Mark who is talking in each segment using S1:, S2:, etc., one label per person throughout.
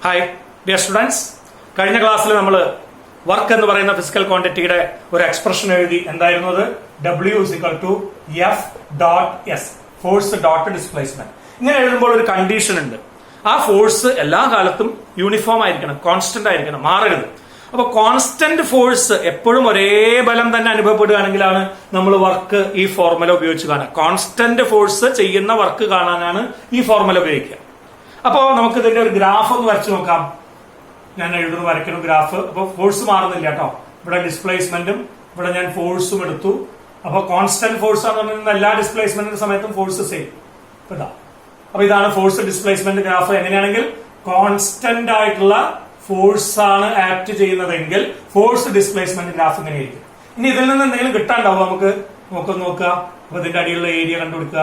S1: Hi dear students, കഴിഞ്ഞ ക്ലാസ്സിൽ നമ്മൾ വർക്ക് എന്ന് പറയുന്ന ഫിസിക്കൽ ക്വാണ്ടിറ്റിയുടെ ഒരു എക്സ്പ്രഷൻ എഴുതി. എന്തായിരുന്നു അത്? W=F.S, force dot displacement. ഇങ്ങനെ എഴുതുമ്പോൾ ഒരു കണ്ടീഷൻ ഉണ്ട്. ആ ഫോഴ്സ് എല്ലാ കാലത്തും യൂണിഫോം ആയിരിക്കണം, കോൺസ്റ്റന്റ് ആയിരിക്കണം, മാറരുത്. അപ്പൊ കോൺസ്റ്റന്റ് ഫോഴ്സ് എപ്പോഴും ഒരേ ബലം തന്നെ അനുഭവപ്പെടുകയാണെങ്കിലാണ് നമ്മൾ വർക്ക് ഈ ഫോർമുല ഉപയോഗിച്ച് കാണുക. കോൺസ്റ്റന്റ് ഫോഴ്സ് ചെയ്യുന്ന വർക്ക് കാണാനാണ് ഈ ഫോർമുല ഉപയോഗിക്കുക. അപ്പോ നമുക്ക് ഇതിന്റെ ഒരു ഗ്രാഫ് ഒന്ന് വരച്ചു നോക്കാം. ഞാൻ എഴുതുന്നു, വരയ്ക്കുന്നു ഗ്രാഫ്. അപ്പൊ ഫോഴ്സ് മാറുന്നില്ല കേട്ടോ. ഇവിടെ ഡിസ്പ്ലേസ്മെന്റും ഇവിടെ ഞാൻ ഫോഴ്സും എടുത്തു. അപ്പൊ കോൺസ്റ്റന്റ് ഫോഴ്സ് ആണെന്ന് പറയുന്നത് എല്ലാ ഡിസ്പ്ലേസ്മെന്റിന്റെ സമയത്തും ഫോഴ്സ് സെയിം. അപ്പൊ ഇതാണ് ഫോഴ്സ് ഡിസ്പ്ലേസ്മെന്റ് ഗ്രാഫ്. എങ്ങനെയാണെങ്കിൽ കോൺസ്റ്റന്റ് ആയിട്ടുള്ള ഫോഴ്സ് ആണ് ആക്ട് ചെയ്യുന്നതെങ്കിൽ ഫോഴ്സ് ഡിസ്പ്ലേസ്മെന്റ് ഗ്രാഫ് ഇങ്ങനെയായിരിക്കും. ഇനി ഇതിൽ നിന്ന് എന്തെങ്കിലും കിട്ടാണ്ടാവും നമുക്ക് നോക്കുക. അപ്പൊ ഇതിന്റെ അടിയിലുള്ള ഏരിയ കണ്ടുപിടിക്കുക.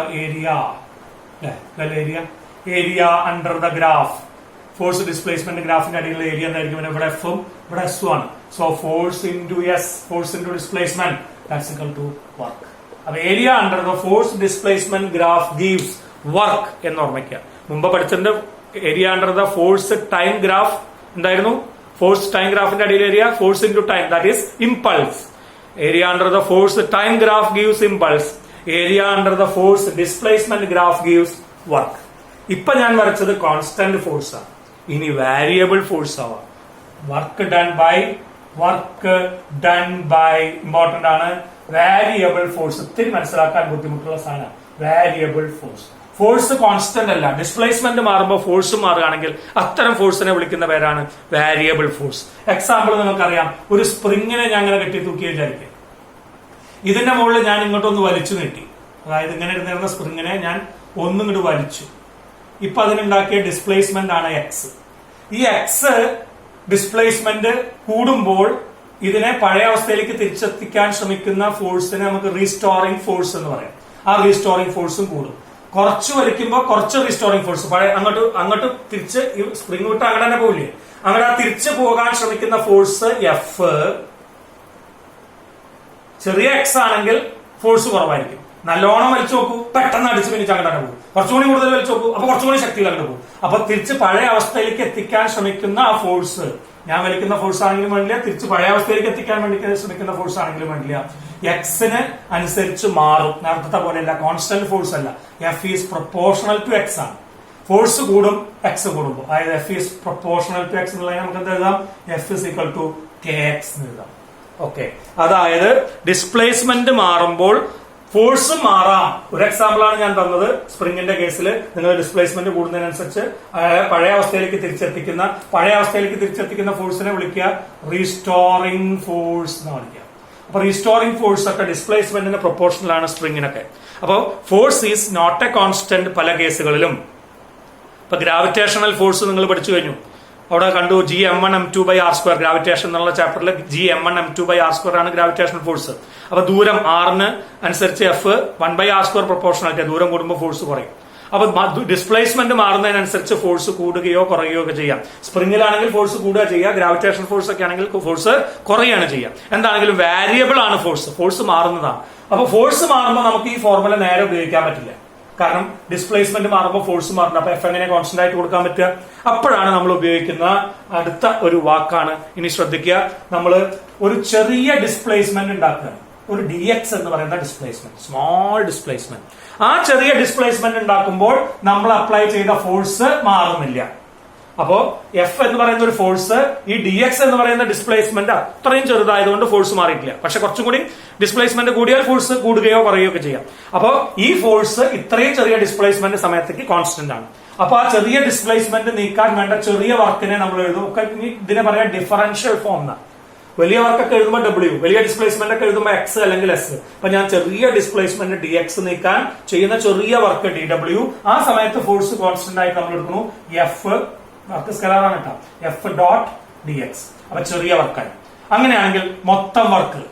S1: Area under the graph. Force displacement ഗ്രാഫിന്റെ അടിയിലുള്ള ഏരിയ എന്തായിരിക്കും? ഇവിടെ എഫും ഇവിടെ എസും ആണ്. So force into s, force into displacement, that's equal to work. അപ്പൊ area under the force displacement graph gives work എന്ന് ഓർമ്മിക്കുക. മുമ്പ് പഠിച്ചതിന്റെ area under the force time graph എന്തായിരുന്നു? ഫോഴ്സ് ടൈം ഗ്രാഫിന്റെ അടിയിൽ area force into time, that is impulse. Area under the force time graph gives impulse. Area under the force displacement graph gives work. ഇപ്പൊ ഞാൻ വരച്ചത് constant force ആണ്. ഇനി variable force ആവാം. Work done by important ആണ്. Variable force ഇത്തിരി മനസ്സിലാക്കാൻ ബുദ്ധിമുട്ടുള്ള സാധനം. വാരിയബിൾ ഫോഴ്സ് കോൺസ്റ്റന്റ് അല്ല. ഡിസ്പ്ലേസ്മെന്റ് മാറുമ്പോൾ ഫോഴ്സ് മാറുകയാണെങ്കിൽ അത്തരം ഫോഴ്സിനെ വിളിക്കുന്ന പേരാണ് വാരിയബിൾ ഫോഴ്സ്. എക്സാമ്പിൾ നിങ്ങൾക്കറിയാം. ഒരു സ്പ്രിങ്ങിനെ ഞാൻ അങ്ങനെ കെട്ടി തൂക്കി വിചാരിക്കും. ഇതിന്റെ മുകളിൽ ഞാൻ ഇങ്ങോട്ടൊന്ന് വലിച്ചു നീട്ടി. അതായത് ഇങ്ങനെ ഇരുന്നിരുന്ന സ്പ്രിങ്ങിനെ ഞാൻ ഒന്നിങ്ങോട്ട് വലിച്ചു. ഇപ്പൊ അതിനുണ്ടാക്കിയ ഡിസ്പ്ലേസ്മെന്റ് ആണ് എക്സ്. ഈ എക്സ് ഡിസ്പ്ലേസ്മെന്റ് കൂടുമ്പോൾ ഇതിനെ പഴയ അവസ്ഥയിലേക്ക് തിരിച്ചെത്തിക്കാൻ ശ്രമിക്കുന്ന ഫോഴ്സിനെ നമുക്ക് റീസ്റ്റോറിംഗ് ഫോഴ്സ് എന്ന് പറയാം. ആ റീസ്റ്റോറിംഗ് ഫോഴ്സും കൂടും. കുറച്ച് വലിക്കുമ്പോൾ കുറച്ച് റീസ്റ്റോറിംഗ് ഫോഴ്സ് പഴയ അങ്ങോട്ട് തിരിച്ച് ഈ സ്പ്രിംഗ് വിട്ട് അങ്ങനെ തന്നെ പോകില്ലേ, അങ്ങനെ തിരിച്ചു പോകാൻ ശ്രമിക്കുന്ന ഫോഴ്സ് എഫ്. ചെറിയ എക്സ് ആണെങ്കിൽ ഫോഴ്സ് കുറവായിരിക്കും. നല്ലോണം വലിച്ചു നോക്കൂ, പെട്ടെന്ന് അടിച്ച് മിനിറ്റ് അങ്ങോട്ട് പോകും. കുറച്ചുകൂടി കൂടുതൽ വലിച്ചു നോക്കൂ, അപ്പൊ കുറച്ചുകൂടി ശക്തിയിൽ അങ്ങോട്ട് പോകും. അപ്പൊ തിരിച്ച് പഴയ അവസ്ഥയിലേക്ക് എത്തിക്കാൻ ശ്രമിക്കുന്ന ആ ഫോഴ്സ്, ഞാൻ വലിക്കുന്ന ഫോഴ്സ് ആണെങ്കിലും വേണ്ടില്ല, തിരിച്ച് പഴയ അവസ്ഥയിലേക്ക് എത്തിക്കാൻ വേണ്ടി ശ്രമിക്കുന്ന ഫോഴ്സ് ആണെങ്കിലും വേണ്ടില്ല, എക്സിന് അനുസരിച്ച് മാറും. നേരത്തെ പോലെയല്ല, കോൺസ്റ്റന്റ് ഫോഴ്സ് അല്ല. F is proportional to X ആണ്. ഫോഴ്സ് കൂടും എക്സ് കൂടുമ്പോൾ. അതായത് F is proportional to X എന്നുള്ളത് നമുക്ക് എന്ത് എഴുതാം? F is equal to K X എന്ന് എഴുതാം. ഓക്കെ, അതായത് ഡിസ്പ്ലേസ്മെന്റ് മാറുമ്പോൾ ഫോഴ്സ് മാറാം. ഒരു എക്സാമ്പിൾ ആണ് ഞാൻ തന്നത്. സ്പ്രിങ്ങിന്റെ കേസിൽ നിങ്ങൾ ഡിസ്പ്ലേസ്മെന്റ് കൂടുന്നതിനനുസരിച്ച് പഴയ അവസ്ഥയിലേക്ക് തിരിച്ചെത്തിക്കുന്ന ഫോഴ്സിനെ വിളിക്കുക റീസ്റ്റോറിംഗ് ഫോഴ്സ് എന്ന് വിളിക്കുക. അപ്പൊ റീസ്റ്റോറിംഗ് ഫോഴ്സ് ഒക്കെ ഡിസ്പ്ലേസ്മെന്റിന് പ്രൊപ്പോർഷണൽ ആണ് സ്പ്രിങ്ങിനൊക്കെ. അപ്പൊ force is not a constant പല കേസുകളിലും. ഇപ്പൊ ഗ്രാവിറ്റേഷണൽ ഫോഴ്സ് നിങ്ങൾ പഠിച്ചു കഴിഞ്ഞു. അവിടെ കണ്ടു G(m1m2/r²). ഗ്രാവിറ്റേഷൻ എന്നുള്ള ചാപ്റ്ററിൽ G(m1m2/r² ആണ് ഗ്രാവിറ്റേഷണൽ ഫോഴ്സ്. അപ്പൊ ദൂരം ആറിന് അനുസരിച്ച് എഫ് 1/r² പ്രൊപ്പോർഷണാലിറ്റി. ദൂരം കൂടുമ്പോൾ ഫോഴ്സ് കുറയും. അപ്പൊ ഡിസ്പ്ലേസ്മെന്റ് മാറുന്നതിനനുസരിച്ച് ഫോഴ്സ് കൂടുകയോ കുറയുകയോ ഒക്കെ ചെയ്യാം. സ്പ്രിംഗിലാണെങ്കിൽ ഫോഴ്സ് കൂടുക ചെയ്യുക, ഗ്രാവിറ്റേഷൻ ഫോഴ്സ് ഒക്കെ ആണെങ്കിൽ ഫോഴ്സ് കുറയാണ് ചെയ്യുക. എന്താണെങ്കിലും വാരിയബിൾ ആണ് ഫോഴ്സ് മാറുന്നതാണ്. അപ്പൊ ഫോഴ്സ് മാറുമ്പോൾ നമുക്ക് ഈ ഫോർമുല നേരെ ഉപയോഗിക്കാൻ പറ്റില്ല. കാരണം ഡിസ്പ്ലേസ്മെന്റ് മാറുമ്പോൾ ഫോഴ്സ് മാറുന്നത്. അപ്പൊ എഫ് എങ്ങനെ കോൺസ്റ്റന്റ് ആയിട്ട് കൊടുക്കാൻ പറ്റുക? അപ്പോഴാണ് നമ്മൾ ഉപയോഗിക്കുന്ന അടുത്ത ഒരു വാക്കാണ്. ഇനി ശ്രദ്ധിക്കുക, നമ്മൾ ഒരു ചെറിയ ഡിസ്പ്ലേസ്മെന്റ് ഉണ്ടാക്കുക. ഒരു dx എന്ന് പറയുന്ന ഡിസ്പ്ലേസ്മെന്റ്, സ്മോൾ ഡിസ്പ്ലേസ്മെന്റ്. ആ ചെറിയ ഡിസ്പ്ലേസ്മെന്റ് ഉണ്ടാക്കുമ്പോൾ നമ്മൾ അപ്ലൈ ചെയ്ത ഫോഴ്സ് മാറുന്നില്ല. അപ്പോ എഫ് എന്ന് പറയുന്ന ഒരു ഫോഴ്സ്, ഈ dx എന്ന് പറയുന്ന ഡിസ്പ്ലേസ്മെന്റ് അത്രയും ചെറുതായതുകൊണ്ട് ഫോഴ്സ് മാറിയിട്ടില്ല. പക്ഷെ കുറച്ചും കൂടി ഡിസ്പ്ലേസ്മെന്റ് കൂടിയാൽ ഫോഴ്സ് കൂടുകയോ കുറയുകയോ ഒക്കെ ചെയ്യാം. അപ്പോ ഈ ഫോഴ്സ് ഇത്രയും ചെറിയ ഡിസ്പ്ലേസ്മെന്റ് സമയത്തേക്ക് കോൺസ്റ്റന്റ് ആണ്. അപ്പൊ ആ ചെറിയ ഡിസ്പ്ലേസ്മെന്റ് നീക്കാൻ വേണ്ട ചെറിയ വർക്കിനെ നമ്മൾ എഴുതും. ഇതിനെ പറയാം ഡിഫറൻഷ്യൽ ഫോം എന്നാണ്. വലിയ വർക്കൊക്കെ എഴുതുമ്പോൾ W, വലിയ ഡിസ്പ്ലേസ്മെന്റ് ഒക്കെ എഴുതുമ്പോൾ എക്സ് അല്ലെങ്കിൽ എസ്. അപ്പൊ ഞാൻ ചെറിയ ഡിസ്പ്ലേസ്മെന്റ് dx നീക്കാൻ ചെയ്യുന്ന ചെറിയ വർക്ക് dW. ആ സമയത്ത് ഫോഴ്സ് കോൺസ്റ്റന്റ് ആയിട്ട് നമ്മൾ എടുക്കുന്നു എഫ്. വർക്ക് സ്കെലാറാണ് കേട്ടോ. F dot dx. അപ്പൊ ചെറിയ വർക്കായി. അങ്ങനെയാണെങ്കിൽ മൊത്തം വർക്ക്,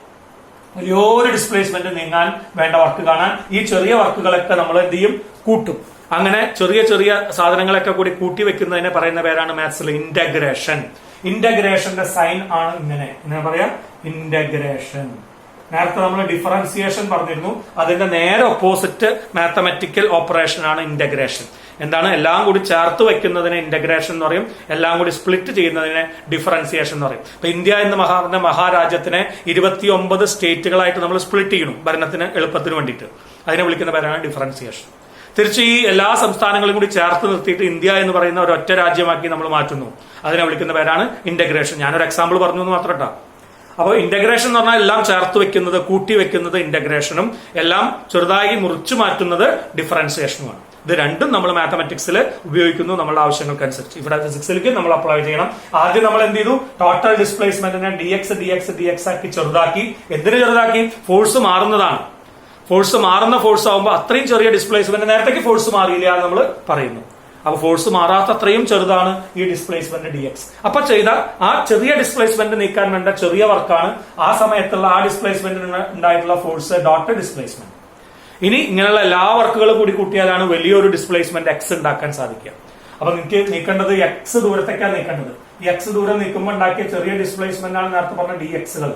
S1: വലിയൊരു ഡിസ്പ്ലേസ്മെന്റ് നീങ്ങാൻ വേണ്ട വർക്ക് കാണാൻ ഈ ചെറിയ വർക്കുകളൊക്കെ നമ്മൾ എന്ത് ചെയ്യും? കൂട്ടും. അങ്ങനെ ചെറിയ ചെറിയ സാധനങ്ങളൊക്കെ കൂടി കൂട്ടി വെക്കുന്നതിനെ പറയുന്ന പേരാണ് മാത്സിൽ ഇന്റഗ്രേഷൻ. ഇന്റഗ്രേഷന്റെ സൈൻ ആണ് ഇങ്ങനെ പറയാം, ഇന്റഗ്രേഷൻ. നേരത്തെ നമ്മൾ ഡിഫറൻസിയേഷൻ പറഞ്ഞിരുന്നു. അതിന്റെ നേരെ ഓപ്പോസിറ്റ് മാത്തമാറ്റിക്കൽ ഓപ്പറേഷൻ ആണ് ഇന്റഗ്രേഷൻ. എന്താണ്? എല്ലാം കൂടി ചേർത്ത് വെക്കുന്നതിനെ ഇന്റഗ്രേഷൻ എന്ന് പറയും, എല്ലാം കൂടി സ്പ്ലിറ്റ് ചെയ്യുന്നതിനെ ഡിഫറൻസിയേഷൻ എന്ന് പറയും. ഇപ്പൊ ഇന്ത്യ എന്ന് പറഞ്ഞ മഹാരാജ്യത്തിനെ 29 സ്റ്റേറ്റുകളായിട്ട് നമ്മൾ സ്പ്ലിറ്റ് ചെയ്യണം ഭരണത്തിന് എളുപ്പത്തിന് വേണ്ടിയിട്ട്. അതിനെ വിളിക്കുന്ന പേരാണ് ഡിഫറൻസിയേഷൻ. തിരിച്ച് ഈ എല്ലാ സംസ്ഥാനങ്ങളും കൂടി ചേർത്ത് നിർത്തിയിട്ട് ഇന്ത്യ എന്ന് പറയുന്ന ഒരു ഒറ്റ രാജ്യമാക്കി നമ്മൾ മാറ്റുന്നു. അതിനെ വിളിക്കുന്ന പേരാണ് ഇന്റഗ്രേഷൻ. ഞാനൊരു എക്സാമ്പിൾ പറഞ്ഞു എന്ന് മാത്രം കേട്ടോ. അപ്പോൾ ഇന്റഗ്രേഷൻ എന്ന് പറഞ്ഞാൽ എല്ലാം ചേർത്ത് വെക്കുന്നത്, കൂട്ടി വെക്കുന്നത് ഇന്റഗ്രേഷനും, എല്ലാം ചെറുതായി മുറിച്ചു മാറ്റുന്നത് ഡിഫറൻസിയേഷനുമാണ്. ഇത് രണ്ടും നമ്മൾ മാത്തമാറ്റിക്സിൽ ഉപയോഗിക്കുന്നു നമ്മളുടെ ആവശ്യങ്ങൾക്കനുസരിച്ച്. ഇവിടെ ഫിസിക്സിലേക്ക് നമ്മൾ അപ്ലൈ ചെയ്യണം. ആദ്യം നമ്മൾ എന്ത് ചെയ്തു? ടോട്ടൽ ഡിസ്പ്ലേസ്മെന്റിനെ dx ആക്കി ചെറുതാക്കി. എന്തിനു ചെറുതാക്കി? ഫോഴ്സ് മാറുന്നതാണ്. ഫോഴ്സ് മാറുന്ന ഫോഴ്സ് ആകുമ്പോൾ അത്രയും ചെറിയ ഡിസ്പ്ലേസ്മെന്റ്, നേരത്തേക്ക് ഫോഴ്സ് മാറിയില്ല എന്ന് നമ്മൾ പറയുന്നു. അപ്പൊ ഫോഴ്സ് മാറാത്ത അത്രയും ചെറുതാണ് ഈ ഡിസ്പ്ലേസ്മെന്റ് dx. അപ്പൊ ചെയ്ത ആ ചെറിയ ഡിസ്പ്ലേസ്മെന്റ് നീക്കാൻ വേണ്ട ചെറിയ വർക്കാണ് ആ സമയത്തുള്ള ആ ഡിസ്പ്ലേസ്മെന്റിന് ഉണ്ടായിട്ടുള്ള ഫോഴ്സ് ഡോട്ട് ഡിസ്പ്ലേസ്മെന്റ്. ഇനി ഇങ്ങനെയുള്ള എല്ലാ വർക്കുകളും കൂടി കൂട്ടിയാലാണ് വലിയൊരു ഡിസ്പ്ലേസ്മെന്റ് എക്സ് ഉണ്ടാക്കാൻ സാധിക്കുക. അപ്പൊ നിങ്ങൾക്ക് നീക്കേണ്ടത് എക്സ് ദൂരത്തേക്കാണ് നീക്കേണ്ടത്. ഈ എക്സ് ദൂരം നീക്കുമ്പോൾ ഉണ്ടാക്കിയ ചെറിയ ഡിസ്പ്ലേസ്മെന്റ് ആണ് നേരത്തെ പറഞ്ഞ dxകൾ.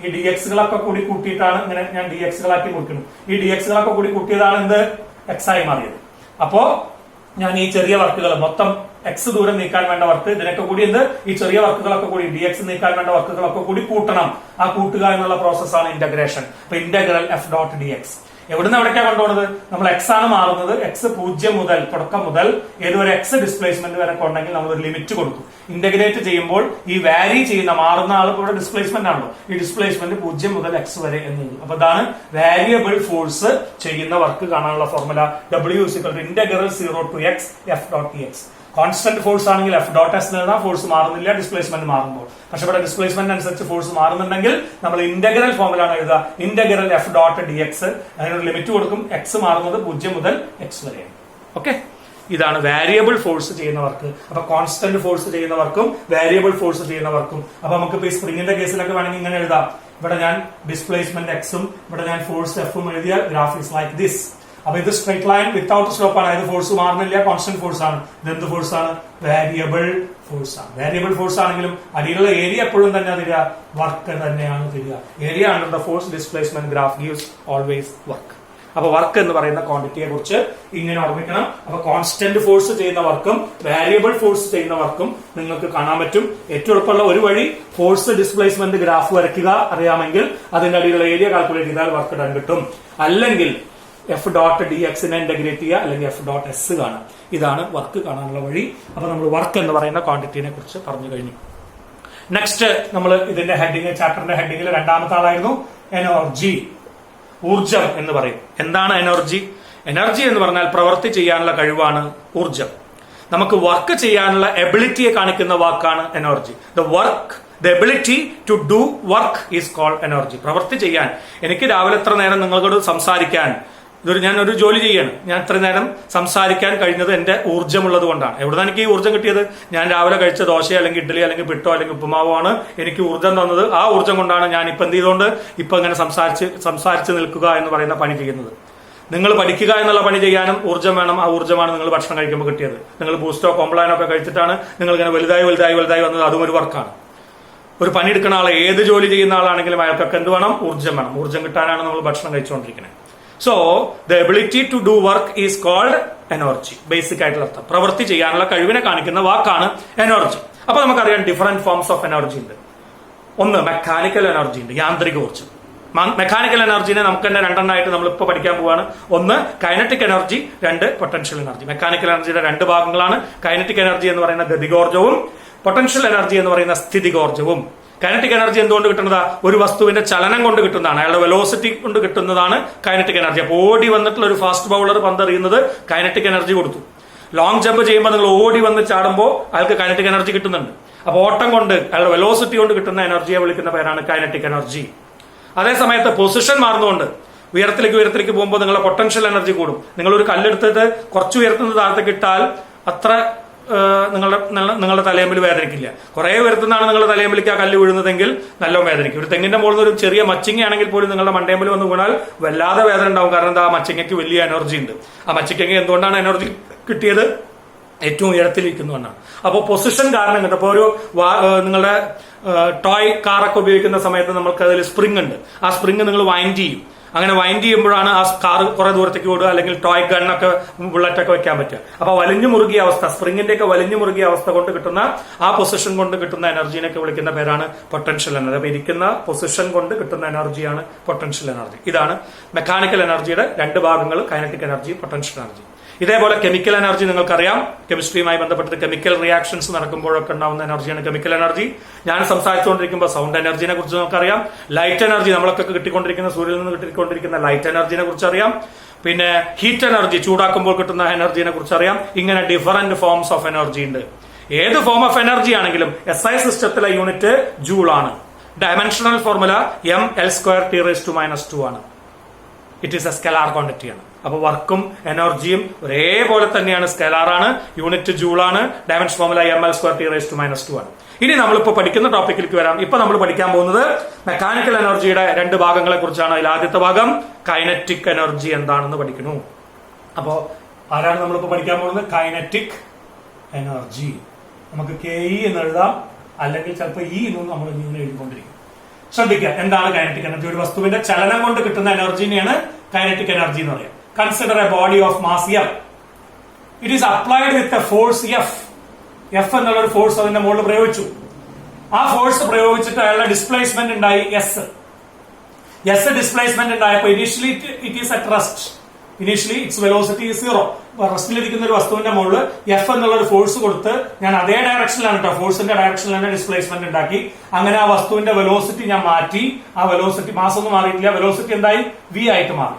S1: ഈ dxകളൊക്കെ കൂടി കൂട്ടിയിട്ടാണ് ഇങ്ങനെ ഞാൻ dxകളാക്കി കൊടുക്കുന്നത്. ഈ dxകളൊക്കെ കൂടി കൂട്ടിയതാണ് എന്ത്? എക്സ് ആയി മാറിയത്. അപ്പോ ഞാൻ ഈ ചെറിയ വർക്കുകൾ മൊത്തം എക്സ് ദൂരം നീക്കാൻ വേണ്ട വർക്ക്, ഇതിനൊക്കെ കൂടി എന്ത്? ഈ ചെറിയ വർക്കുകളൊക്കെ കൂടി dx നീക്കാൻ വേണ്ട വർക്കുകളൊക്കെ കൂടി കൂട്ടണം. ആ കൂട്ടുക എന്നുള്ള പ്രോസസ്സാണ് ഇന്റഗ്രേഷൻ. അപ്പൊ ഇന്റഗ്രൽ എഫ് ഡോട്ട് dx. എവിടുന്ന് എവിടേക്കാണ് കൊണ്ടുപോകുന്നത്? നമ്മൾ എക്സ് ആണ് മാറുന്നത്. എക്സ് 0 മുതൽ തുടക്കം മുതൽ ഏതൊരു എക്സ് ഡിസ്പ്ലേസ്മെന്റ് വരെ ഉണ്ടെങ്കിൽ നമ്മൾ ഒരു ലിമിറ്റ് കൊടുക്കും. ഇന്റഗ്രേറ്റ് ചെയ്യുമ്പോൾ ഈ വാരി ചെയ്യുന്ന മാറുന്ന ആൾക്ക് ഇവിടെ ഡിസ്പ്ലേസ്മെന്റ് ആണല്ലോ. ഈ ഡിസ്പ്ലേസ്മെന്റ് 0 മുതൽ എക്സ് വരെ എന്നുള്ളത്. അപ്പൊ ഇതാണ് വേരിയബിൾ ഫോഴ്സ് ചെയ്യുന്ന വർക്ക് കാണാനുള്ള formula. W integral 0 to x f dot dx. Constant force ആണെങ്കിൽ എഫ് ഡോട്ട് എസ് എഴുതാം. ഫോഴ്സ് മാറുന്നില്ല ഡിസ്പ്ലേസ്മെന്റ് മാറുമ്പോൾ. പക്ഷെ ഇവിടെ ഡിസ്പ്ലേസ്മെന്റ് അനുസരിച്ച് ഫോഴ്സ് മാറുന്നുണ്ടെങ്കിൽ നമ്മൾ ഇന്റഗ്രൽ ഫോർമുലാണ് എഴുതുക. Integral F dot dx. അതിനൊരു ലിമിറ്റ് കൊടുക്കും. എക്സ് മാറുന്നത് 0 മുതൽ എക്സ് വരെയാണ്. ഓക്കെ, ഇതാണ് വേരിയബിൾ ഫോഴ്സ് ചെയ്യുന്ന വർക്ക്. അപ്പൊ കോൺസ്റ്റന്റ് ഫോഴ്സ് ചെയ്യുന്ന വർക്കും വേരിയബിൾ ഫോഴ്സ് ചെയ്യുന്ന വർക്കും. അപ്പൊ നമുക്ക് ഈ സ്പ്രിംഗിന്റെ കേസിലൊക്കെ വേണമെങ്കിൽ ഇങ്ങനെ എഴുതാം. ഇവിടെ ഞാൻ ഡിസ്പ്ലേസ്മെന്റ് എക്സും ഇവിടെ ഞാൻ ഫോഴ്സ് എഫും എഴുതിയാൽ ഗ്രാഫ് ഇസ് ലൈക്ക് ദിസ്. അപ്പൊ ഇത് സ്ട്രേറ്റ് ലൈൻ വിത്തൗട്ട് സ്ലോപ്പ് ആണ്. അതായത് ഫോഴ്സ് മാറുന്നില്ല, കോൺസ്റ്റന്റ് ഫോഴ്സ് ആണ്. ഇതെന്ത് ഫോഴ്സ് ആണ്? വേരിയബിൾ ഫോഴ്സ് ആണ്. വേരിയബിൾ ഫോഴ്സ് ആണെങ്കിലും അടിയിലുള്ള ഏരിയ എപ്പോഴും തന്നെ തരിക വർക്ക് തന്നെയാണ് തരിക. Area under the force displacement graph gives always work. അപ്പൊ വർക്ക് എന്ന് പറയുന്ന ക്വാണ്ടിറ്റിയെ കുറിച്ച് ഇങ്ങനെ ഓർമ്മിക്കണം. അപ്പൊ കോൺസ്റ്റന്റ് ഫോഴ്സ് ചെയ്യുന്ന വർക്കും വേരിയബിൾ ഫോഴ്സ് ചെയ്യുന്ന വർക്കും നിങ്ങൾക്ക് കാണാൻ പറ്റും. ഏറ്റവും എളുപ്പമുള്ള ഒരു വഴി ഫോഴ്സ് ഡിസ്പ്ലേസ്മെന്റ് ഗ്രാഫ് വരയ്ക്കുക അറിയാമെങ്കിൽ അതിന്റെ അടിയിലുള്ള ഏരിയ കാൽക്കുലേറ്റ് ചെയ്താൽ വർക്ക് ഡൺ കിട്ടും. അല്ലെങ്കിൽ എഫ് ഡോട്ട് dx ഇന്റഗ്രേറ്റ് ചെയ്യുക, അല്ലെങ്കിൽ എഫ് ഡോട്ട് എസ് കാണാം. ഇതാണ് വർക്ക് കാണാനുള്ള വഴി. അപ്പൊ നമ്മൾ വർക്ക് എന്ന് പറയുന്ന ക്വാണ്ടിറ്റിനെ കുറിച്ച് പറഞ്ഞു കഴിഞ്ഞു. നെക്സ്റ്റ് നമ്മൾ ഇതിന്റെ ഹെഡിങ്, ചാപ്റ്ററിന്റെ ഹെഡിങ്ങിൽ രണ്ടാമത്തെ ആളായിരുന്നു എനർജി, ഊർജം എന്ന് പറയും. എന്താണ് എനർജി? എനർജി എന്ന് പറഞ്ഞാൽ പ്രവൃത്തി ചെയ്യാനുള്ള കഴിവാണ് ഊർജം. നമുക്ക് വർക്ക് ചെയ്യാനുള്ള എബിലിറ്റിയെ കാണിക്കുന്ന വാക്കാണ് energy. The ability to do work is called energy. പ്രവൃത്തി ചെയ്യാൻ, എനിക്ക് രാവിലെ എത്ര നേരം നിങ്ങളോട് സംസാരിക്കാൻ, ഞാനൊരു ജോലി ചെയ്യാണ്, ഞാൻ ഇത്ര നേരം സംസാരിക്കാൻ കഴിഞ്ഞത് എന്റെ ഊർജ്ജമുള്ളത് കൊണ്ടാണ്. എവിടുന്ന് എനിക്ക് ഈ ഊർജ്ജം കിട്ടിയത്? ഞാൻ രാവിലെ കഴിച്ച ദോശ അല്ലെങ്കിൽ ഇഡ്ഡലി അല്ലെങ്കിൽ പിട്ടോ അല്ലെങ്കിൽ ഉപ്പുമാവോ ആണ് എനിക്ക് ഊർജ്ജം തന്നത്. ആ ഊർജ്ജം കൊണ്ടാണ് ഞാൻ ഇപ്പൊ എന്ത് ചെയ്തുകൊണ്ട് ഇപ്പൊ ഇങ്ങനെ സംസാരിച്ച് നിൽക്കുക എന്ന് പറയുന്ന പണി ചെയ്യുന്നത്. നിങ്ങൾ പഠിക്കുക എന്നുള്ള പണി ചെയ്യാനും ഊർജ്ജം വേണം. ആ ഊർജ്ജമാണ് നിങ്ങൾ ഭക്ഷണം കഴിക്കുമ്പോൾ കിട്ടിയത്. നിങ്ങൾ ബൂസ്റ്റോ കോംപ്ലാനോ ഒക്കെ കഴിച്ചിട്ടാണ് നിങ്ങൾ ഇങ്ങനെ വലുതായി വന്നത്. അതും ഒരു വർക്കാണ്. ഒരു പണിയെടുക്കുന്ന ആളെ, ഏത് ജോലി ചെയ്യുന്ന ആളാണെങ്കിലും അയാൾക്കൊക്കെ എന്ത് വേണം? ഊർജ്ജം വേണം. ഊർജ്ജം കിട്ടാനാണ് നമ്മൾ ഭക്ഷണം കഴിച്ചുകൊണ്ടിരിക്കുന്നത്. So the ability to do work is called energy. Basic ആയിട്ടുള്ള അർത്ഥം പ്രവൃത്തി ചെയ്യാനുള്ള കഴിവിനെ കാണിക്കുന്ന വാക്കാണ് എനർജി. അപ്പൊ നമുക്കറിയാം ഡിഫറെന്റ് ഫോംസ് ഓഫ് എനർജി ഉണ്ട്. ഒന്ന് മെക്കാനിക്കൽ എനർജി ഉണ്ട്, യാന്ത്രിക ഊർജ്ജം. മെക്കാനിക്കൽ എനർജിനെ നമുക്ക് തന്നെ രണ്ടെണ്ണമായിട്ട് നമ്മൾ ഇപ്പൊ പഠിക്കാൻ പോവാണ്. ഒന്ന് കൈനറ്റിക് എനർജി, രണ്ട് പൊട്ടൻഷ്യൽ എനർജി. മെക്കാനിക്കൽ എനർജിയുടെ രണ്ട് ഭാഗങ്ങളാണ്. കൈനറ്റിക് എനർജി എന്ന് പറയുന്ന ഗതികോർജ്ജവും പൊട്ടൻഷ്യൽ എനർജി എന്ന് പറയുന്ന സ്ഥിതികോർജ്ജവും. കൈനറ്റിക് എനർജി എന്തുകൊണ്ട് കിട്ടുന്നതാ? ഒരു വസ്തുവിന്റെ ചലനം കൊണ്ട് കിട്ടുന്നതാണ്, അയാളുടെ വെലോസിറ്റി കൊണ്ട് കിട്ടുന്നതാണ് കൈനറ്റിക് എനർജി. അപ്പോൾ ഓടി വന്നിട്ടുള്ള ഒരു ഫാസ്റ്റ് ബൗളർ പന്തെറിയുന്നത് കൈനറ്റിക് എനർജി കൊടുത്തു. ലോങ് ജമ്പ് ചെയ്യുമ്പോൾ നിങ്ങൾ ഓടി വന്ന് ചാടുമ്പോൾ അയാൾക്ക് കൈനറ്റിക് എനർജി കിട്ടുന്നുണ്ട്. അപ്പോൾ ഓട്ടം കൊണ്ട് അയാളുടെ വെലോസിറ്റി കൊണ്ട് കിട്ടുന്ന എനർജിയെ വിളിക്കുന്ന പേരാണ് കൈനറ്റിക് എനർജി. അതേ സമയത്ത് പൊസിഷൻ മാറുന്നുകൊണ്ട് ഉയരത്തിലേക്ക് പോകുമ്പോൾ നിങ്ങളുടെ പൊട്ടൻഷ്യൽ എനർജി കൂടും. നിങ്ങളൊരു കല്ലെടുത്തിട്ട് കുറച്ച് ഉയർത്തുന്ന താഴത്തേക്ക് ഇട്ടാൽ അത്ര നിങ്ങളുടെ തലയമ്പിൽ വേദനിക്കില്ല. കുറെ ഉയർത്തുന്നതാണ് നിങ്ങളുടെ തലയമ്പിലേക്ക് ആ കല്ല് വീഴുന്നതെങ്കിൽ നല്ല വേദനിക്കും. ഒരു തെങ്ങിന്റെ മുകളിൽ ഒരു ചെറിയ മച്ചിങ്ങ ആണെങ്കിൽ പോലും നിങ്ങളുടെ മണ്ടയമ്പിൽ വന്ന് വീണാൽ വല്ലാതെ വേദന ഉണ്ടാവും. കാരണം എന്താ? ആ മച്ചിങ്ങയ്ക്ക് വലിയ എനർജി ഉണ്ട്. ആ മച്ചിങ്ങയ്ക്ക് എന്തുകൊണ്ടാണ് എനർജി കിട്ടിയത്? ഏറ്റവും ഉയരത്തിലിരിക്കുന്നു എന്നാണ്. അപ്പോൾ പൊസിഷൻ കാരണം കണ്ടു. അപ്പോൾ ഒരു നിങ്ങളുടെ ടോയ് കാറൊക്കെ ഉപയോഗിക്കുന്ന സമയത്ത് നമുക്ക് അതിൽ സ്പ്രിംഗ് ഉണ്ട്. ആ സ്പ്രിംഗ് നിങ്ങൾ വൈൻഡ് ചെയ്യും. അങ്ങനെ വൈൻഡ് ചെയ്യുമ്പോഴാണ് ആ കാർ കുറെ ദൂരത്തേക്ക് ഓടുക, അല്ലെങ്കിൽ ടോയ് ഗണ്ണൊക്കെ ബുള്ളറ്റൊക്കെ വെക്കാൻ പറ്റുക. അപ്പൊ വലിഞ്ഞു മുറുകിയ അവസ്ഥ, സ്പ്രിംഗിന്റെ ഒക്കെ വലിഞ്ഞു മുറുകിയ അവസ്ഥ കൊണ്ട് കിട്ടുന്ന ആ പൊസിഷൻ കൊണ്ട് കിട്ടുന്ന എനർജീനൊക്കെ വിളിക്കുന്ന പേരാണ് പൊട്ടൻഷ്യൽ എനർജി. അപ്പൊ ഇരിക്കുന്ന പൊസിഷൻ കൊണ്ട് കിട്ടുന്ന എനർജിയാണ് പൊട്ടൻഷ്യൽ എനർജി. ഇതാണ് മെക്കാനിക്കൽ എനർജിയുടെ രണ്ട് ഭാഗങ്ങൾ, കൈനറ്റിക് എനർജി, പൊട്ടൻഷ്യൽ എനർജി. ഇതേപോലെ കെമിക്കൽ എനർജി നിങ്ങൾക്കറിയാം. കെമിസ്ട്രിയുമായി ബന്ധപ്പെട്ട് കെമിക്കൽ റിയാക്ഷൻസ് നടക്കുമ്പോഴൊക്കെ ഉണ്ടാവുന്ന എനർജിയാണ് കെമിക്കൽ എനർജി. ഞാൻ സംസാരിച്ചുകൊണ്ടിരിക്കുമ്പോൾ സൗണ്ട് എനർജിനെ കുറിച്ച് നമുക്കറിയാം. ലൈറ്റ് എനർജി, നമ്മളൊക്കെ കിട്ടിക്കൊണ്ടിരിക്കുന്ന സൂര്യനിൽ നിന്ന് കിട്ടിക്കൊണ്ടിരിക്കുന്ന ലൈറ്റ് എനർജിനെ കുറിച്ച് അറിയാം. പിന്നെ ഹീറ്റ് എനർജി, ചൂടാക്കുമ്പോൾ കിട്ടുന്ന എനർജിനെ കുറിച്ച് അറിയാം. ഇങ്ങനെ ഡിഫറന്റ് ഫോംസ് ഓഫ് എനർജി ഉണ്ട്. ഏത് ഫോം ഓഫ് എനർജി ആണെങ്കിലും SI സിസ്റ്റത്തിലെ യൂണിറ്റ് ജൂൾ ആണ്. ഡയമെൻഷണൽ ഫോർമുല mL²T⁻² ആണ്. It is A scalar quantity ആണ്. അപ്പൊ വർക്കും എനർജിയും ഒരേപോലെ തന്നെയാണ്, സ്കെലാർ ആണ്, യൂണിറ്റ് ജൂൾ ആണ്, ഡയമെൻഷൻ ഫോർമുല mL²T⁻² ആണ്. ഇനി നമ്മളിപ്പോ പഠിക്കുന്ന ടോപ്പിക്കിലേക്ക് വരാം. ഇപ്പൊ നമ്മൾ പഠിക്കാൻ പോകുന്നത് മെക്കാനിക്കൽ എനർജിയുടെ രണ്ട് ഭാഗങ്ങളെ കുറിച്ചാണ്. അതിൽ ആദ്യത്തെ ഭാഗം കൈനറ്റിക് എനർജി എന്താണെന്ന് പഠിക്കുന്നു. അപ്പോ ആരാണ് നമ്മളിപ്പോ പഠിക്കാൻ പോകുന്നത്? Kinetic energy. നമുക്ക് KE എന്ന് എഴുതാം, അല്ലെങ്കിൽ ചിലപ്പോൾ E എന്നും നമ്മൾ ഇങ്ങനെ എഴുതിക്കൊണ്ടിരിക്കും. ശ്രദ്ധിക്കുക, എന്താണ് കൈനറ്റിക് എനർജി? ഒരു വസ്തുവിന്റെ ചലനം കൊണ്ട് കിട്ടുന്ന എനർജിനെയാണ് കൈനറ്റിക് എനർജി എന്ന് പറയുക. Consider A body of mass M. It is applied with a force F. F എന്നുള്ള ഒരു ഫോഴ്സ് അതിന്റെ മുകളിൽ പ്രയോഗിച്ചു. ആ ഫോഴ്സ് പ്രയോഗിച്ചിട്ട് അയാളുടെ ഡിസ്പ്ലേസ്മെന്റ് ഉണ്ടായി S ഡിസ്പ്ലേസ്മെന്റ് ഉണ്ടായപ്പോൾ initially it is at rest. Initially it's velocity is 0. റെസ്റ്റിലിരിക്കുന്ന ഒരു വസ്തുവിന്റെ മുകളിൽ F എന്നുള്ള ഒരു ഫോഴ്സ് കൊടുത്ത് ഞാൻ അതേ ഡയറക്ഷനിലാണ് കേട്ടോ, ഫോഴ്സിന്റെ ഡയറക്ഷനിൽ തന്നെ ഡിസ്പ്ലേസ്മെന്റ് ഉണ്ടാക്കി. അങ്ങനെ ആ വസ്തുവിന്റെ വെലോസിറ്റി ഞാൻ മാറ്റി. ആ വെലോസിറ്റി മാസ് ഒന്നും മാറിയിട്ടില്ല, വെലോസിറ്റി എന്തായി? V ആയിട്ട് മാറി.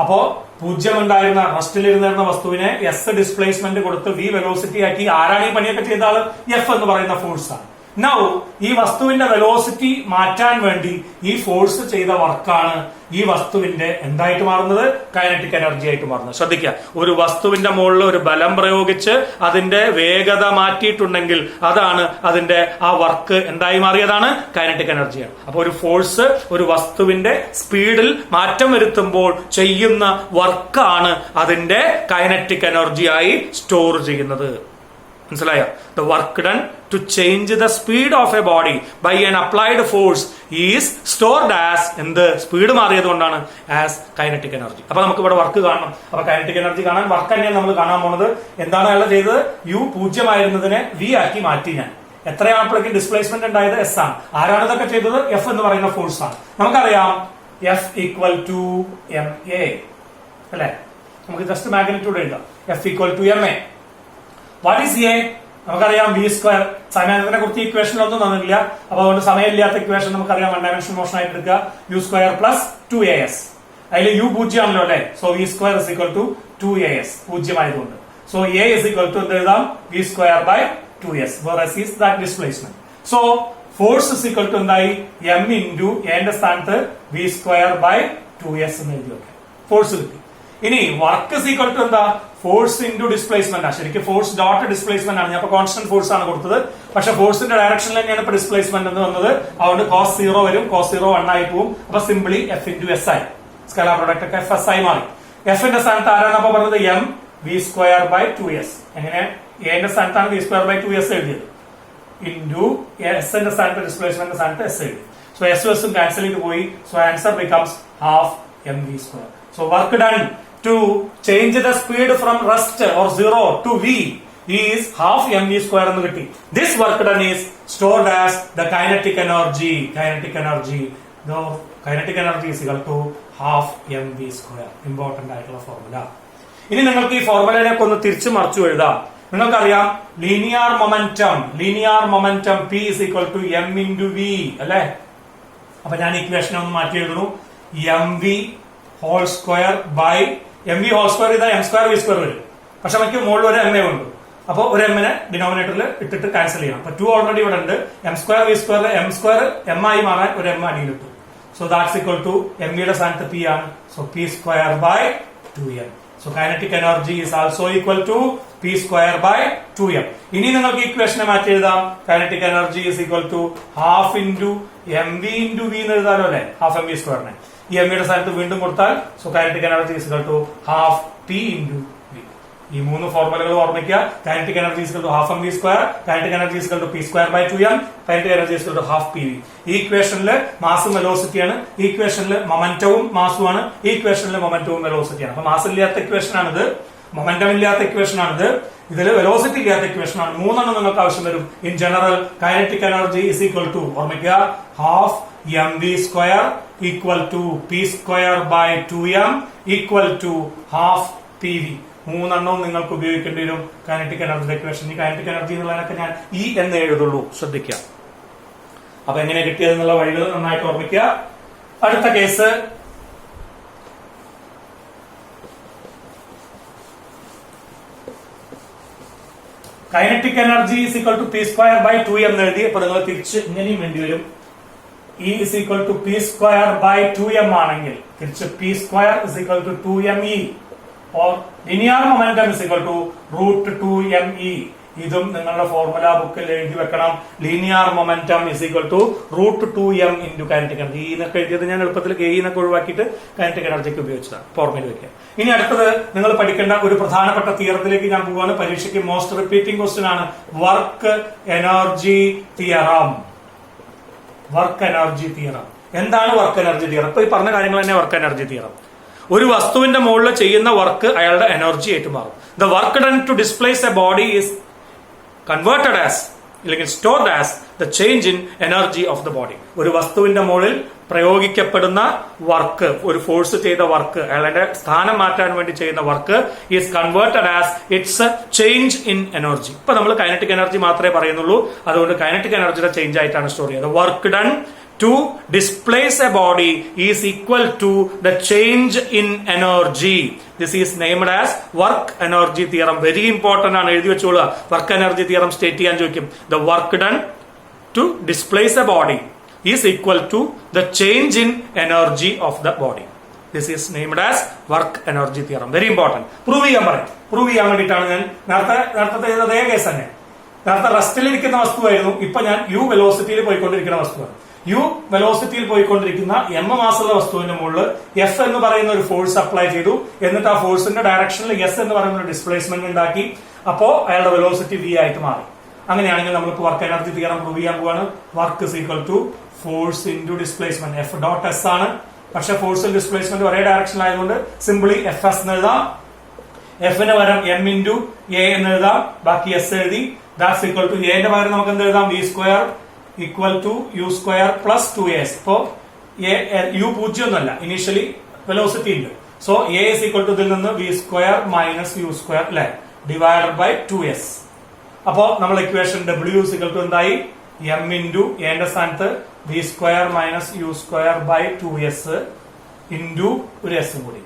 S1: അപ്പോ 0 ഉണ്ടായിരുന്ന റെസ്റ്റിലിരുന്നിരുന്ന വസ്തുവിനെ S ഡിസ്പ്ലേസ്മെന്റ് കൊടുത്ത് V വെലോസിറ്റി ആക്കി. ആരാണ് ഈ പണിയൊക്കെ ചെയ്ത ആള്? F എന്ന് പറയുന്ന ഫോഴ്സ് ആണ്. നൗ ഈ വസ്തുവിന്റെ വെലോസിറ്റി മാറ്റാൻ വേണ്ടി ഈ ഫോഴ്സ് ചെയ്ത വർക്കാണ് ഈ വസ്തുവിന്റെ എന്തായിട്ട് മാറുന്നത്? കൈനറ്റിക് എനർജി ആയിട്ട് മാറുന്നത്. ശ്രദ്ധിക്കുക, ഒരു വസ്തുവിന്റെ മുകളിൽ ഒരു ബലം പ്രയോഗിച്ച് അതിന്റെ വേഗത മാറ്റിയിട്ടുണ്ടെങ്കിൽ അതാണ് അതിന്റെ ആ വർക്ക് എന്തായി മാറിയതാണ്? കൈനറ്റിക് എനർജിയാണ്. അപ്പൊ ഒരു ഫോഴ്സ് ഒരു വസ്തുവിന്റെ സ്പീഡിൽ മാറ്റം വരുത്തുമ്പോൾ ചെയ്യുന്ന വർക്കാണ് അതിന്റെ കൈനറ്റിക് എനർജിയായി സ്റ്റോർ ചെയ്യുന്നത്. മനസ്സിലായോ? The work done to change the speed of a body by an applied force is stored as എന്ത്? സ്പീഡ് മാറിയത് കൊണ്ടാണ് ആസ് കൈനറ്റിക് എനർജി. അപ്പൊ നമുക്ക് ഇവിടെ വർക്ക് കാണണം. അപ്പൊ കൈനറ്റിക് എനർജി കാണാൻ വർക്ക് തന്നെയാണ് നമ്മൾ കാണാൻ പോകുന്നത്. എന്താണ് അയാൾ ചെയ്തത്? U 0 ആയിരുന്നതിനെ V ആക്കി മാറ്റി. ഞാൻ എത്രയാണപ്പോഴേക്കും ഡിസ്പ്ലേസ്മെന്റ് ഉണ്ടായത്? S ആണ്. ആരാണ് ഇതൊക്കെ ചെയ്തത്? F എന്ന് പറയുന്ന ഫോഴ്സ് ആണ്. നമുക്കറിയാം F = ma അല്ലെ? നമുക്ക് ജസ്റ്റ് മാഗ്നിറ്റ്യൂഡ് എഴുതാം. F = ma. What is A? നമുക്കറിയാം V². സമയത്തിനെ കുറിച്ച് ഇക്വേഷനിലൊന്നും തന്നിട്ടില്ല. അപ്പൊ അതുകൊണ്ട് സമയമില്ലാത്ത ഇക്വേഷൻ നമുക്കറിയാം, 1 ഡയമെൻഷൻ മോഷൻ ആയിട്ട് എടുക്കുക. U² + 2as. അതിൽ U 0 ആണല്ലോ അല്ലെ? So V² = 2as. 0 ആയതുകൊണ്ട്. സോ A = എന്ത് എഴുതാം? V² / 2s. whereas is that displacement. So force = എന്തായി? M × A ന്റെ സ്ഥാനത്ത് V² / 2s എന്ന് എഴുതി വെക്കാം. ഫോഴ്സ് കിട്ടി. ഇനി വർക്ക് = എന്താ? ഫോഴ്സ് ഇൻറ്റു ഡിസ്പ്ലേസ്മെന്റ് ആണ്. ശരിക്കും ഫോഴ്സ് ഡോട്ട് ഡിസ്പ്ലേസ്മെന്റ് ആണ്. ഞാൻ ഇപ്പൊ കോൺസ്റ്റന്റ് ഫോഴ്സ് ആണ് കൊടുത്തത്. പക്ഷെ ഫോഴ്സിന്റെ ഡയറക്ഷനിൽ തന്നെയാണ് ഇപ്പൊ ഡിസ്പ്ലേസ്മെന്റ് എന്ന് വന്നത്. അതുകൊണ്ട് cos 0 വരും. cos 0 1 ആയി പോകും. അപ്പൊ സിംപ്ലി F × S ആയി. സ്കെലാർ പ്രൊഡക്റ്റ് ഒക്കെ FS ആയി മാറി. F ന്റെ സ്ഥാനത്ത് ആരാണ് അപ്പൊ പറഞ്ഞത്? M V² / 2s. എങ്ങനെ? A ന്റെ സ്ഥാനത്താണ് V² / 2s എഴുതിയത്. ഇൻറ്റു S ന്റെ സ്ഥാനത്ത് ഡിസ്പ്ലേസ്മെന്റ് സ്ഥാനത്ത് S എഴുതി. സോ S ഉം ക്യാൻസൽ ചെയ്ത് പോയി. So answer becomes ½ mv². So work done to change the speed from rest or 0 to V is ½ mv² എന്ന് കിട്ടി. This work done is stored as the kinetic energy. Kinetic energy. The kinetic energy is equal to ½ mv². Important ആയിട്ടുള്ള formula. ഇനി നിങ്ങൾക്ക് ഈ ഫോർമുലയെ ഒന്ന് തിരിച്ചു മറിച്ചു എഴുതാം. നിങ്ങൾക്കറിയാം linear momentum P is equal to m × V അല്ലെ? അപ്പൊ ഞാൻ ഇക്വേഷൻ ഒന്ന് മാറ്റി എഴുതുന്നു. mv² / mv² ഇതാ m² v² വരും. പക്ഷെ നമുക്ക് മുകളിൽ ഒരു m ഉണ്ട്. അപ്പൊ ഒരു m നെ ഡിനോമിനേറ്ററിൽ ഇട്ടിട്ട് ക്യാൻസൽ ചെയ്യണം. അപ്പൊ 2 ഓൾറെഡി ഇവിടെ ഉണ്ട്. m² v² m² m ആയി മാറാൻ ഒരു m അടിയിൽ ഇട്ടു. So that's equal to m യുടെ സ്ഥാനത്ത് p ആണ്. So p² / 2m. So kinetic energy is also equal to p² / 2m. ഇനി നിങ്ങൾക്ക് ഇക്വേഷനെ മാറ്റി എഴുതാം. Kinetic energy is equal to ½ × mv × v എന്ന് എഴുതാലോ അല്ലെ? ½ mv². ഈ m യുടെ സ്ഥാനത്ത് വീണ്ടും കൊടുത്താൽ so kinetic energy is equal to ½ p × v. ഈ മൂന്ന് ഫോർമുലകൾ ഓർമ്മിക്കുക. Kinetic energy equal to half mv square, kinetic energy equal to p square by 2m, kinetic energy equal to half pv. ഈ ഇക്വേഷനിൽ മാസും വെലോസിറ്റിയാണ്, ഈ ഇക്വേഷനിൽ മൊമെന്റവും മാസുമാണ്, ഈ ഇക്വേഷനിൽ മൊമെന്റവും വെലോസിറ്റിയാണ്. അപ്പൊ മാസ് ഇല്ലാത്ത ഇക്വേഷൻ ആണിത്, മൊമെന്റം ഇല്ലാത്ത ഇക്വേഷൻ ആണിത്, ഇതിൽ വെലോസിറ്റി ഇല്ലാത്ത ഇക്വേഷൻ ആണ്. മൂന്നെണ്ണം നിങ്ങൾക്ക് ആവശ്യം വരും. In general kinetic energy is equal to ഓർമ്മിക്കുക half mv square equal to p square by 2m equal to half pv. മൂന്നെണ്ണവും നിങ്ങൾക്ക് ഉപയോഗിക്കേണ്ടി വരും കൈനറ്റിക് എനർജി ഇക്വേഷൻ. ഈ കൈനറ്റിക് എനർജി എന്നുള്ളതിനൊക്കെ ഞാൻ ഇ എന്ന് എഴുതുള്ളൂ, ശ്രദ്ധിക്കുക. അപ്പൊ എങ്ങനെ കിട്ടിയതെന്നുള്ള വഴികൾ നന്നായിട്ട് ഓർമ്മിക്കുക. അടുത്ത case kinetic energy is equal to p square by 2m എന്ന് എഴുതി. അപ്പൊ നിങ്ങൾ തിരിച്ച് ഇങ്ങനെയും വേണ്ടി വരും. E is equal to p square by 2m ആണെങ്കിൽ തിരിച്ച് p square is equal to 2me or linear momentum is equal to root 2me. ഇതും നിങ്ങളുടെ ഫോർമുല ബുക്കിൽ എഴുതി വെക്കണം. Linear momentum is equal to root 2m into kinetic energy. എന്നൊക്കെ എഴുതിയത് ഞാൻ എളുപ്പത്തിൽ എന്നൊക്കെ ഒഴിവാക്കിയിട്ട് കൈനറ്റിക് എനർജിക്ക് ഉപയോഗിച്ചതാണ് ഫോർമുല വെക്കുക. ഇനി അടുത്തത് നിങ്ങൾ പഠിക്കേണ്ട ഒരു പ്രധാനപ്പെട്ട തിയറത്തിലേക്ക് ഞാൻ പോവാണ്. പരീക്ഷയ്ക്ക് മോസ്റ്റ് റിപ്പീറ്റിംഗ് ക്വസ്റ്റ്യൻ ആണ് work energy theorem. Work energy theorem എന്താണ്? വർക്ക് എനർജി തിയറം ഇപ്പൊ ഈ പറഞ്ഞ കാര്യങ്ങൾ തന്നെ വർക്ക് എനർജി തിയറം. ഒരു വസ്തുവിന്റെ മുകളിൽ ചെയ്യുന്ന വർക്ക് അയാളുടെ എനർജി ആയിട്ട് മാറും. The work done to displace a body is converted as അല്ലെങ്കിൽ stored as the change in energy of the body. ഒരു വസ്തുവിന്റെ മുകളിൽ പ്രയോഗിക്കപ്പെടുന്ന വർക്ക്, ഒരു ഫോഴ്സ് ചെയ്ത വർക്ക്, അയാളുടെ സ്ഥാനം മാറ്റാൻ വേണ്ടി ചെയ്യുന്ന work is converted as it's change in energy. ഇപ്പൊ നമ്മൾ കൈനറ്റിക് എനർജി മാത്രമേ പറയുന്നുള്ളൂ, അതുകൊണ്ട് കൈനറ്റിക് എനർജിയുടെ ചേഞ്ച് ആയിട്ടാണ് സ്റ്റോർ ചെയ്യുന്നത്. Work done to displace a body is equal to the change in energy. This is named as work energy theorem. Very important ആണ്, എഴുതി വെച്ചോളുക. വർക്ക് എനർജി തിയറം സ്റ്റേറ്റ് ചെയ്യാൻ ചോദിക്കും. The work done to displace a body is equal to the change in energy of the body. This is named as work energy theorem. Very important. Prove ചെയ്യാൻ പറയും. Prove ചെയ്യാൻ വേണ്ടിയിട്ടാണ് ഞാൻ നേരത്തെ അതേ case തന്നെ. നേരത്തെ റെസ്റ്റിലിരിക്കുന്ന വസ്തുവായിരുന്നു, ഇപ്പൊ ഞാൻ യു വെലോസിറ്റിയിൽ പോയിക്കൊണ്ടിരിക്കുന്ന വസ്തുവാണ്. യു വെലോസിറ്റിയിൽ പോയിക്കൊണ്ടിരിക്കുന്ന എം മാസുള്ള വസ്തുവിന്റെ മുകളിൽ എഫ് എന്ന് പറയുന്ന ഒരു ഫോഴ്സ് അപ്ലൈ ചെയ്തു. എന്നിട്ട് ആ ഫോഴ്സിന്റെ ഡയറക്ഷനിൽ എസ് എന്ന് പറയുന്ന ഒരു ഡിസ്പ്ലേസ്മെന്റ് ഉണ്ടാക്കി. അപ്പോ അയാളുടെ വെലോസിറ്റി വി ആയിട്ട് മാറി. അങ്ങനെയാണെങ്കിൽ നമ്മളിപ്പോ വർക്ക് എനർജി തിയറം പ്രൂവ് ചെയ്യാൻ പോവാണ്. Work is equal to force into displacement. F dot S ആണ്, പക്ഷെ ഫോഴ്സും ഡിസ്പ്ലേസ്മെന്റ് ഒരേ ഡയറക്ഷനിലായതുകൊണ്ട് സിംപിളി എഫ് എസ് എന്ന് എഴുതാം. എഫിന് പകരം എം ഇൻറ്റു എ എന്ന് എഴുതാം. ബാക്കി എസ് എഴുതി. ദാറ്റ്സ് ഈക്വൽ ടു എന്റെ പകരം നമുക്ക് എന്ത് എഴുതാം? V square equal to U square plus 2s. ഇപ്പോ യു പൂജ്യമൊന്നുമല്ല, ഇനീഷ്യലി വെലോസിറ്റി ഉണ്ട്. So A is equal to ഇതിൽ നിന്ന് V square minus U square അല്ലെ ഡിവൈഡഡ് ബൈ 2s. അപ്പോ നമ്മൾ equation W is equal to എന്തായി? എം ഇൻറ്റു എന്റെ സ്ഥാനത്ത് V square minus U square by 2s into ഒരു എസ് കൂടി.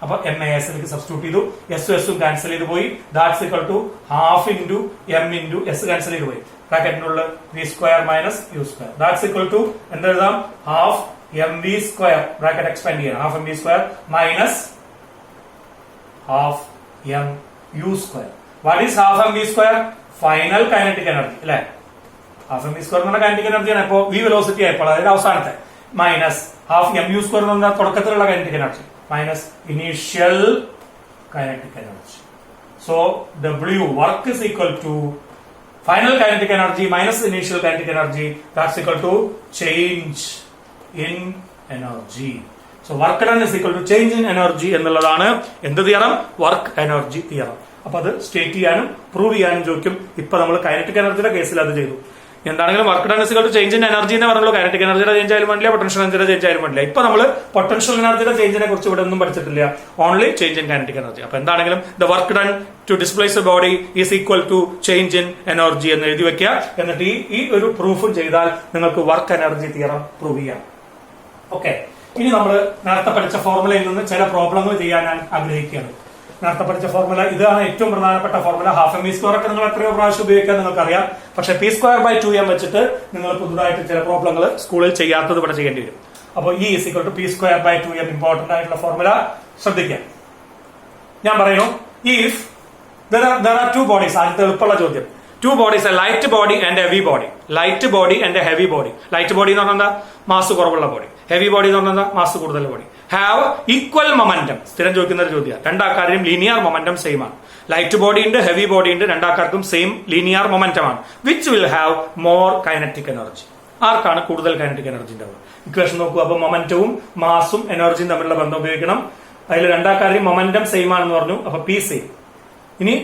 S1: അപ്പൊ എം എ എസ് ലേക്ക് സബ്സ്റ്റിറ്റ്യൂട്ട് ചെയ്തു. എസും ക്യാൻസൽ ചെയ്ത് പോയി. That's equal to half into m into s cancel ചെയ്ത് പോയി. ബ്രാക്കറ്റിനുള്ള v square minus U square. That's equal to എന്തെഴുതാം? Half M V square, bracket expand ചെയ്യണം, half M V square minus half m u square. What is half M V square? Final kinetic energy അല്ലെ. Half M V square എന്ന് പറഞ്ഞ kinetic എനർജിയാണ്. ഇപ്പോ V velocity ആയപ്പോൾ അതായത് അവസാനത്തെ minus half m u square എന്ന് പറഞ്ഞാൽ തുടക്കത്തിലുള്ള kinetic energy minus initial kinetic energy. So W work is equal to final kinetic energy minus initial kinetic energy, that's equal to change in energy. So work done is equal to change in energy എന്നുള്ളതാണ് എന്ത് theorem? Work energy theorem. അപ്പൊ അത് state ചെയ്യാനും prove ചെയ്യാനും ചോദിക്കും. ഇപ്പൊ നമ്മൾ kinetic എനർജിയുടെ കേസിൽ അത് ചെയ്തു. എന്താണെങ്കിലും work done is equal to change in energy എന്ന് പറഞ്ഞുള്ളൂ. കൈനറ്റിക് എനർജിയുടെ ചേഞ്ച് ആയാലും വേണ്ടില്ല, പൊട്ടൻഷ്യൽ എനർജിയുടെ ചേഞ്ച് ആയാലും വേണ്ടില്ല. ഇപ്പൊ നമ്മൾ പൊട്ടൻഷ്യൽ എനർജിയുടെ ചേഞ്ചിനെ കുറിച്ച് ഇവിടെ ഒന്നും പഠിച്ചിട്ടില്ല, only change in kinetic energy. അപ്പൊ എന്താണെങ്കിലും the work done to displace a body is equal to change in energy എന്ന് എഴുതി വെക്കുക. എന്നിട്ട് ഈ ഒരു പ്രൂഫും ചെയ്താൽ നിങ്ങൾക്ക് വർക്ക് എനർജി തിയറം പ്രൂവ് ചെയ്യാം. ഓക്കെ, ഇനി നമ്മൾ നേരത്തെ പഠിച്ച ഫോർമുലയിൽ നിന്ന് ചില പ്രോബ്ലങ്ങൾ ചെയ്യാൻ ഞാൻ ആഗ്രഹിക്കുകയാണ്. നേരത്തെ പഠിച്ച ഫോർമുല ഇതാണ് ഏറ്റവും പ്രധാനപ്പെട്ട formula. Half M V square ഒക്കെ നിങ്ങൾ എത്രയോ പ്രാവശ്യം ഉപയോഗിക്കാൻ നിങ്ങൾക്കറിയാം. പക്ഷെ പി സ്ക്വയർ ബൈ 2m വെച്ചിട്ട് നിങ്ങൾ പുതുതായിട്ട് ചില പ്രോബ്ലങ്ങൾ സ്കൂളിൽ ചെയ്യാത്തത് ഇവിടെ ചെയ്യേണ്ടി വരും. അപ്പോൾ E is equal to P square by 2m important ആയിട്ടുള്ള ഫോർമുല ശ്രദ്ധിക്കാം. ഞാൻ പറയുന്നു if there are two bodies. ആദ്യത്തെ എളുപ്പമുള്ള ചോദ്യം. Two bodies, a light body and a heavy body. Light body and a heavy body. Light body എന്ന് പറഞ്ഞാൽ എന്താ? മാസ് കുറവുള്ള ബോഡി. ഹെവി ബോഡി എന്ന് പറഞ്ഞാൽ എന്താ? മാസ് കൂടുതലുള്ള ബോഡി. Have equal momentum. സ്ഥിരം ചോദിക്കുന്ന ഒരു ചോദ്യം. രണ്ടാൾക്കാരും ലീനിയർ മൊമെന്റം സെയിം ആണ്. ലൈറ്റ് ബോഡി ഉണ്ട്, ഹെവി ബോഡി ഉണ്ട്, രണ്ടാൾക്കാർക്കും സെയിം ലീനിയർ മൊമെന്റം ആണ്. Which will have more kinetic energy? ആർക്കാണ് കൂടുതൽ കൈനറ്റിക് എനർജി ഉണ്ടാവുക? ഇക്വേഷൻ നോക്കൂ. അപ്പൊ മൊമെന്റവും മാസും എനർജിയും തമ്മിലുള്ള ബന്ധം ഉപയോഗിക്കണം. അതിൽ രണ്ടാൾക്കാരും മൊമെന്റം സെയിം ആണെന്ന് പറഞ്ഞു. അപ്പൊ പി സെയിം. ഇനി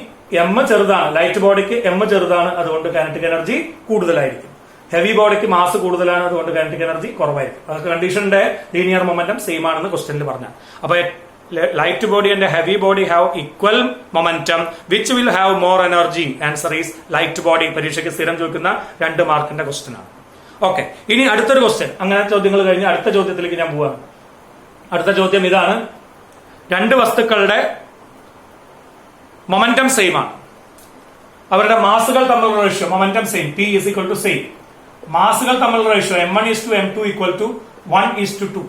S1: എം ചെറുതാണ്, ലൈറ്റ് ബോഡിക്ക് എം ചെറുതാണ്, അതുകൊണ്ട് കൈനറ്റിക് എനർജി കൂടുതലായിരിക്കും. ഹെവി ബോഡിക്ക് മാസ് കൂടുതലാണ്, അതുകൊണ്ട് കൈനറ്റിക് എനർജി കുറവായിരിക്കും. അതൊക്കെ കണ്ടീഷന്റെ ലീനിയർ മൊമെന്റം സെയിം ആണെന്ന് ക്വസ്റ്റ്യനിൽ പറഞ്ഞാൽ. അപ്പൊ light body and heavy body have equal momentum. Which will have more energy? Answer is light body. പരീക്ഷയ്ക്ക് സ്ഥിരം ചോദിക്കുന്ന 2 മാർക്കിന്റെ ക്വസ്റ്റ്യൻ ആണ്. ഓക്കെ, ഇനി അടുത്തൊരു ക്വസ്റ്റ്യൻ. അങ്ങനെ ചോദ്യങ്ങൾ കഴിഞ്ഞ് അടുത്ത ചോദ്യത്തിലേക്ക് ഞാൻ പോവാണ്. അടുത്ത ചോദ്യം ഇതാണ്. 2 വസ്തുക്കളുടെ മൊമെന്റം സെയിം ആണ്. അവരുടെ മാസുകൾ തമ്മിലുള്ള ratio momentum same, p is equal to same. മാസുകൾ തമ്മിലുള്ള ratio M1 is to M2 equal to 1:2.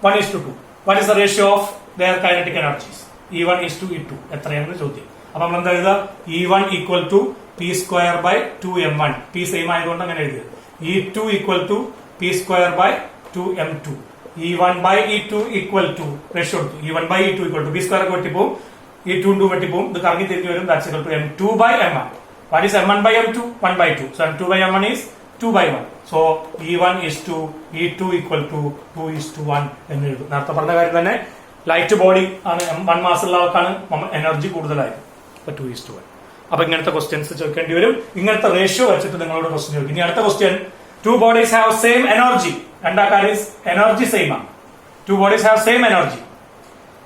S1: 1:2. What is the ratio of their kinetic energies? E1 is to E2. എത്രയാണ് ചോദ്യം. അപ്പൊ നമ്മൾ എന്താ എഴുതുക? E1 equal to P square by 2M1. P same ആയതുകൊണ്ട് അങ്ങനെ എഴുതിയത്. E2 equal to P square by 2M2. E1 by E2 equal to ratio എടുത്തു. E1 by E2 equal to P square വെട്ടിപ്പോവും, E2 വെട്ടിപ്പോവും, ഇത് കറങ്ങി തിരിഞ്ഞു വരും. That's equal to M2 by M1. What is M1 by M2? 1 by 2. So M2 by M1 is 2 by 1. So E1 is to E2 equal to 2 is to 1 എന്ന് എഴുതും. നേരത്തെ പറഞ്ഞ കാര്യം തന്നെ. ലൈറ്റ് ബോഡി ആണ്, 1 മാസുള്ള ആൾക്കാണ് എനർജി കൂടുതലായത്. അപ്പൊ 2 is to 1. അപ്പൊ ഇങ്ങനത്തെ ക്വസ്റ്റ്യൻസ് ചോദിക്കേണ്ടി വരും. ഇങ്ങനത്തെ റേഷ്യോ വെച്ചിട്ട് നിങ്ങളോട് ക്വസ്റ്റ്യൻ ചോദിക്കും. ഇനി അടുത്ത question. 2 bodies have same energy. രണ്ടാൾക്കാർ എനർജി സെയിം ആണ്. 2 bodies have same energy.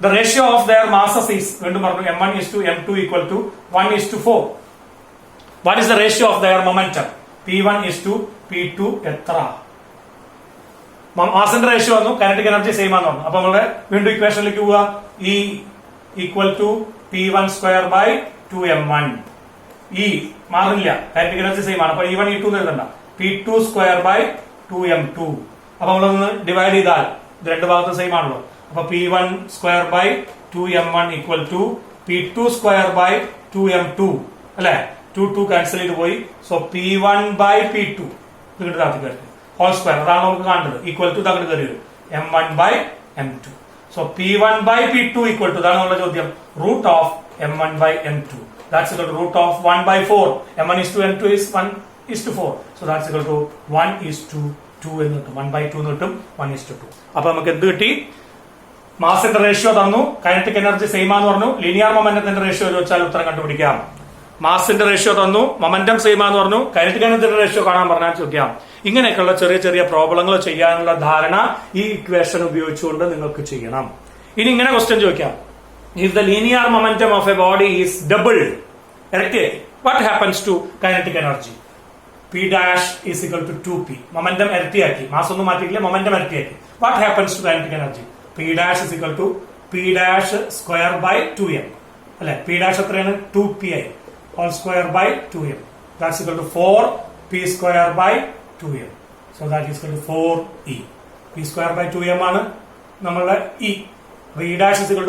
S1: The ratio of their masses is, വീണ്ടും പറഞ്ഞു, M1 is to M2 equal to 1 is to 4. What is the ratio of their momentum? P1 is to P2 എത്ര? മാസിന്റെ ratio വന്നു, kinetic energy same ആണെന്ന് പറഞ്ഞു. അപ്പൊ നമ്മള് വീണ്ടും ഇക്വേഷനിലേക്ക് പോവുക. E equal to P1 square by 2M1. E മാറില്ല, കൈനറ്റിക് എനർജി സെയിം ആണ്. അപ്പൊ E1 E2 എഴുതണ്ട. P2 square by 2M2. അപ്പൊ നമ്മളൊന്ന് ഡിവൈഡ് ചെയ്താൽ ഇത് 2 ഭാഗത്തും സെയിം ആണല്ലോ. അപ്പൊ P1 square by 2M1 equal to P2 square by 2M2 അല്ലെ? 2 ക്യാൻസൽ ചെയ്ത് പോയി. സോ P1 ബൈ P2 ഇത് താഴത്തേക്ക് ഹോൾ സ്ക്വയർ, അതാണ് നമുക്ക് കാണേണ്ടത്. ഈക്വൽ ടു തങ്ങോട്ട് കയറി വരും M1 by M2. So P1 by P2 equal to, ഇതാണ് നമ്മുടെ ചോദ്യം, root of M1 by M2. That's equal to root of 1 by 4. M1 is to M2 is 1 is to 4. So that's equal to 1 is to 2 എന്ന് കിട്ടും. 1 by 2 എന്ന് കിട്ടും. 1 is to 2. അപ്പൊ നമുക്ക് എന്ത് കിട്ടി? മാസിന്റെ റേഷ്യോ തന്നു, കൈനറ്റിക് എനർജി സെയിം ആണെന്ന് പറഞ്ഞു. ലീനിയർ മൊമെന്റത്തിന്റെ റേഷ്യോ ചോദിച്ചാൽ ഉത്തരം കണ്ടുപിടിക്കാം. മാസിന്റെ റേഷ്യോ തന്നു, മൊമെന്റം സെയിം ആണെന്ന് പറഞ്ഞു, കൈനറ്റിക് എനർജിയുടെ റേഷ്യോ കാണാൻ പറഞ്ഞാൽ ചോദിക്കാം. ഇങ്ങനെയൊക്കെയുള്ള ചെറിയ ചെറിയ പ്രോബ്ലങ്ങൾ ചെയ്യാനുള്ള ധാരണ ഈ ഇക്വേഷൻ ഉപയോഗിച്ചുകൊണ്ട് നിങ്ങൾക്ക് ചെയ്യണം. ഇനി ഇങ്ങനെ ക്വസ്റ്റ്യൻ ചോദിക്കാം. If the linear momentum of a body is double, ഇരട്ടിയാക്കി, what happens to kinetic energy? P dash is equal to 2P. Momentum ഇരട്ടിയാക്കി, മാസം ഒന്നും മാറ്റിയില്ല, മൊമെന്റം ഇരട്ടിയാക്കി. What happens to kinetic energy? P dash is equal to P dash square by 2M. അല്ലെ? P dash എത്രയാണ്? 2Pi all square by 2M. That's equal to 4P square by 2M. So that is equal to 4E. P square by 2M ആണ് നമ്മളുടെ E. P dash is equal to